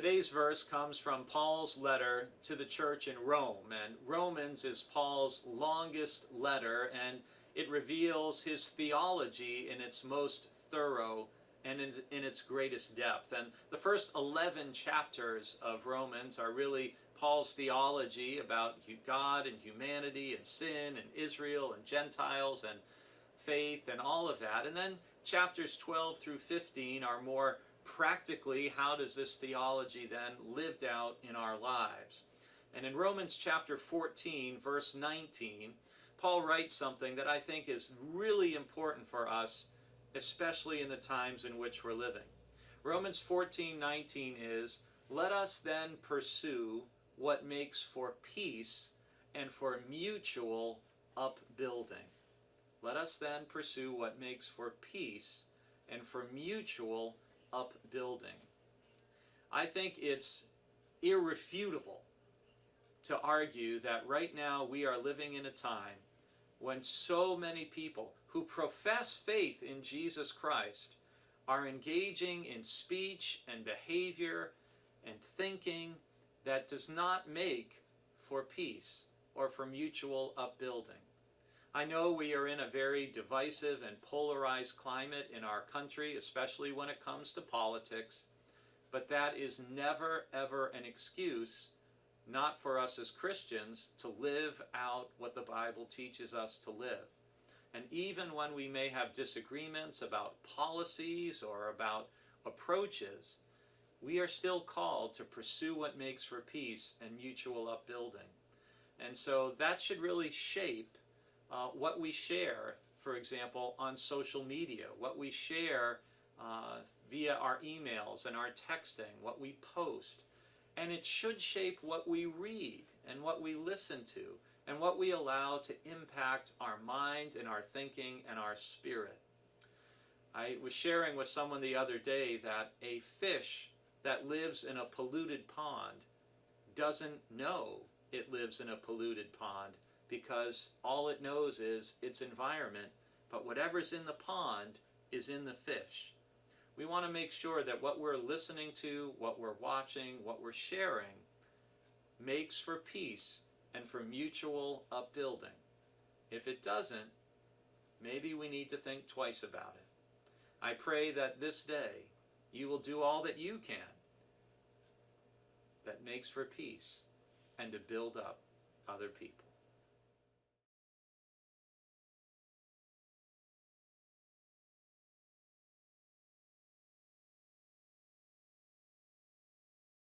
Today's verse comes from Paul's letter to the church in Rome, and Romans is Paul's longest letter, and it reveals his theology in its most thorough and in its greatest depth. And the first 11 chapters of Romans are really Paul's theology about God and humanity and sin and Israel and Gentiles and faith and all of that. And then chapters 12 through 15 are more practically how does this theology then lived out in our lives. And in Romans chapter 14, verse 19, Paul writes something that I think is really important for us, especially in the times in which we're living. Romans 14:19 is, "Let us then pursue what makes for peace and for mutual upbuilding." Let us then pursue what makes for peace and for mutual upbuilding. I think it's irrefutable to argue that right now we are living in a time when so many people who profess faith in Jesus Christ are engaging in speech and behavior and thinking that does not make for peace or for mutual upbuilding. I know we are in a very divisive and polarized climate in our country, especially when it comes to politics, but that is never ever an excuse not for us as Christians to live out what the Bible teaches us to live. And even when we may have disagreements about policies or about approaches, we are still called to pursue what makes for peace and mutual upbuilding. And so that should really shape what we share, for example, on social media, what we share via our emails and our texting, what we post. And it should shape what we read and what we listen to and what we allow to impact our mind and our thinking and our spirit. I was sharing with someone the other day that a fish that lives in a polluted pond doesn't know it lives in a polluted pond because all it knows is its environment, but whatever's in the pond is in the fish. We want to make sure that what we're listening to, what we're watching, what we're sharing makes for peace and for mutual upbuilding. If it doesn't, maybe we need to think twice about it. I pray that this day you will do all that you can that makes for peace and to build up other people.